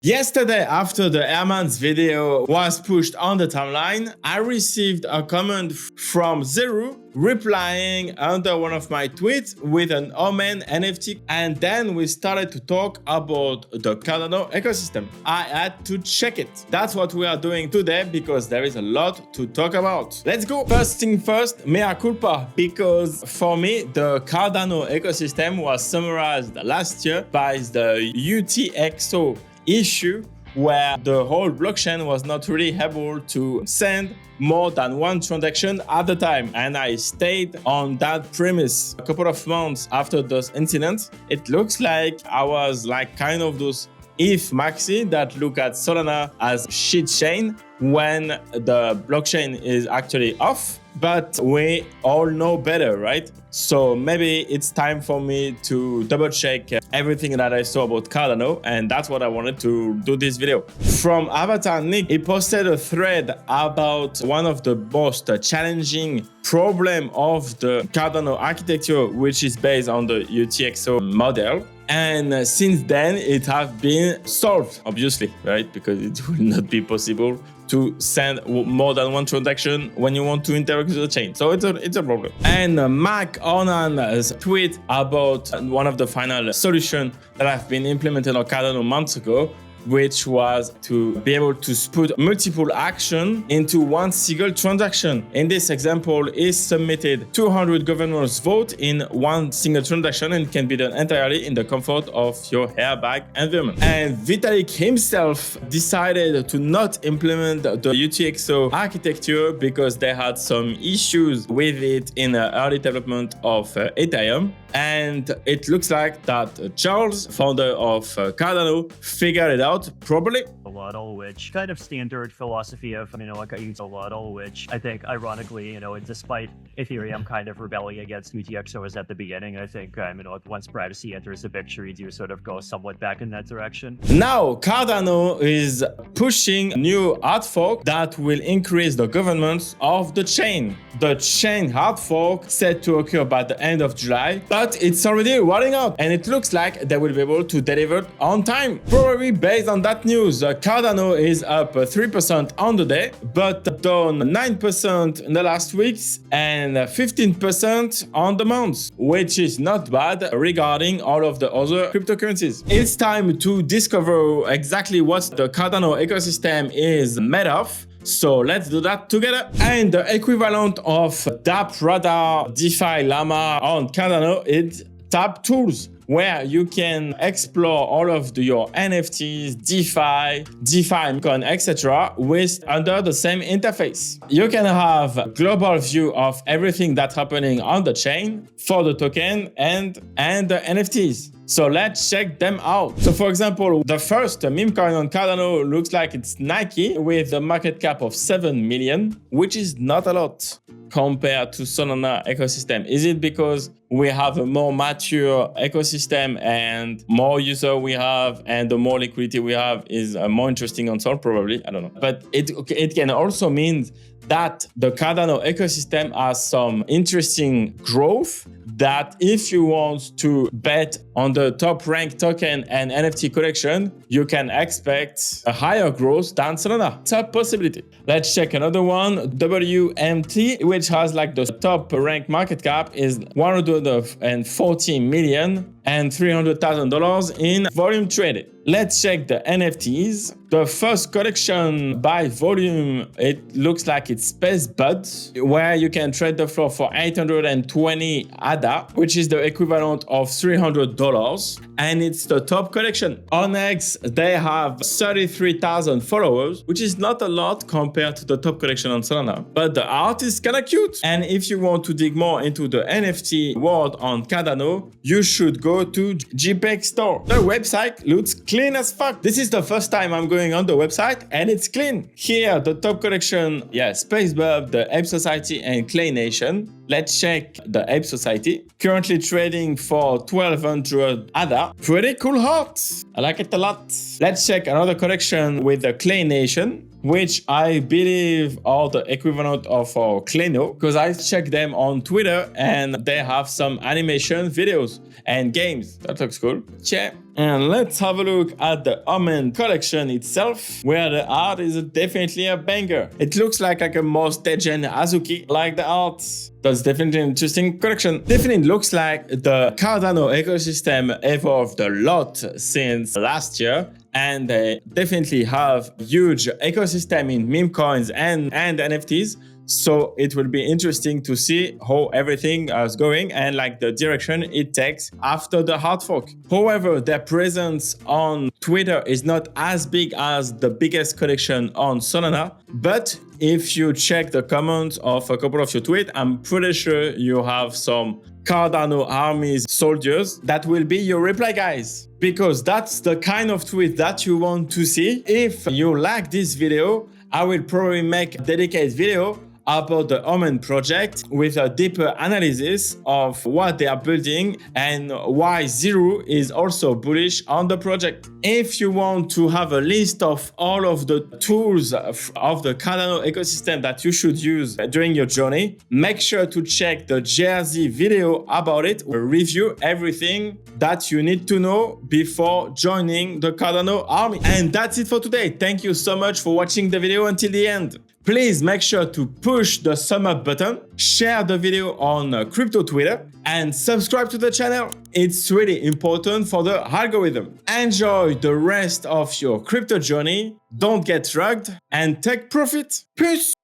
Yesterday, after the Herman's video was pushed on the timeline, I received a comment from Zero replying under one of my tweets with an Omen NFT, and then we started to talk about the Cardano ecosystem. I had to check it. That's what we are doing today because there is a lot to talk about. Let's go. First thing first, mea culpa, because for me, the Cardano ecosystem was summarized last year by the UTXO issue where the whole blockchain was not really able to send more than one transaction at a time, and I stayed on that premise. A couple of months after those incidents, it looks like I was like kind of those ETH maxi that look at Solana as shit chain when the blockchain is actually off, but we all know better, right? So maybe it's time for me to double check everything that I saw about Cardano, and that's what I wanted to do this video. From Avatar Nick, he posted a thread about one of the most challenging problem of the Cardano architecture, which is based on the UTXO model. And since then, it has been solved, obviously, right? Because it will not be possible to send more than one transaction when you want to interact with the chain. So it's a problem. And Mac Onan's tweet about one of the final solutions that have been implemented on Cardano months ago, which was to be able to put multiple action into one single transaction. In this example, is submitted 200 governors vote in one single transaction and can be done entirely in the comfort of your airbag environment. And Vitalik himself decided to not implement the UTXO architecture because they had some issues with it in the early development of Ethereum. And it looks like that Charles, founder of Cardano, figured it out properly. Model, which kind of standard philosophy of, like I use a model, which I think ironically, despite Ethereum kind of rebelling against UTXOs at the beginning, I think, once privacy enters the picture, you do sort of go somewhat back in that direction. Now, Cardano is pushing new hard fork that will increase the governance of the chain. The chain hard fork set to occur by the end of July, but it's already rolling out, and it looks like they will be able to deliver on time. Probably based on that news, Cardano is up 3% on the day, but down 9% in the last weeks and 15% on the month, which is not bad regarding all of the other cryptocurrencies. It's time to discover exactly what the Cardano ecosystem is made of. So let's do that together. And the equivalent of DApp, Radar, DeFi, Llama on Cardano is Tab Tools, where you can explore all of your NFTs, DeFi, coin, etc. with under the same interface. You can have a global view of everything that's happening on the chain for the token and the NFTs. So let's check them out. So for example, the first meme coin on Cardano looks like it's Nike with a market cap of 7 million, which is not a lot compared to Solana ecosystem. Is it because we have a more mature ecosystem and more user we have and the more liquidity we have is more interesting on Sol? Probably, I don't know. But it can also mean that the Cardano ecosystem has some interesting growth that if you want to bet on the top ranked token and NFT collection, you can expect a higher growth than Solana. It's a possibility. Let's check another one, WMT, which has like the top ranked market cap is 140 million and $300,000 in volume traded. Let's check the NFTs. The first collection by volume, it looks like it's Space Buds, where you can trade the floor for 820 ADA, which is the equivalent of $300. And it's the top collection. On X, they have 33,000 followers, which is not a lot compared to the top collection on Solana. But the art is kind of cute. And if you want to dig more into the NFT world on Cardano, you should go to JPEG Store. The website looks clean as fuck. This is the first time I'm going on the website and it's clean. Here, the top collection, Spacebub, the Ape Society and Clay Nation. Let's check the Ape Society. Currently trading for 1200 ADA. Pretty cool art. I like it a lot. Let's check another collection with the Clay Nation, which I believe are the equivalent of our Kleno, because I checked them on Twitter and they have some animation videos and games. That looks cool. Check. And let's have a look at the Omen collection itself, where the art is definitely a banger. It looks like a more staged Azuki, like the art. That's definitely an interesting collection. Definitely looks like the Cardano ecosystem evolved a lot since last year, and they definitely have huge ecosystem in meme coins and NFTs. So it will be interesting to see how everything is going and like the direction it takes after the hard fork. However, their presence on Twitter is not as big as the biggest collection on Solana, but if you check the comments of a couple of your tweets, I'm pretty sure you have some Cardano armies soldiers that will be your reply guys, because that's the kind of tweet that you want to see. If you like this video, I will probably make a dedicated video about the Omen project with a deeper analysis of what they are building and why Zero is also bullish on the project. If you want to have a list of all of the tools of the Cardano ecosystem that you should use during your journey, make sure to check the JRZ video about it, or review everything that you need to know before joining the Cardano army. And that's it for today. Thank you so much for watching the video until the end. Please make sure to push the thumb up button, share the video on crypto Twitter, and subscribe to the channel. It's really important for the algorithm. Enjoy the rest of your crypto journey, don't get rugged, and take profit. Peace!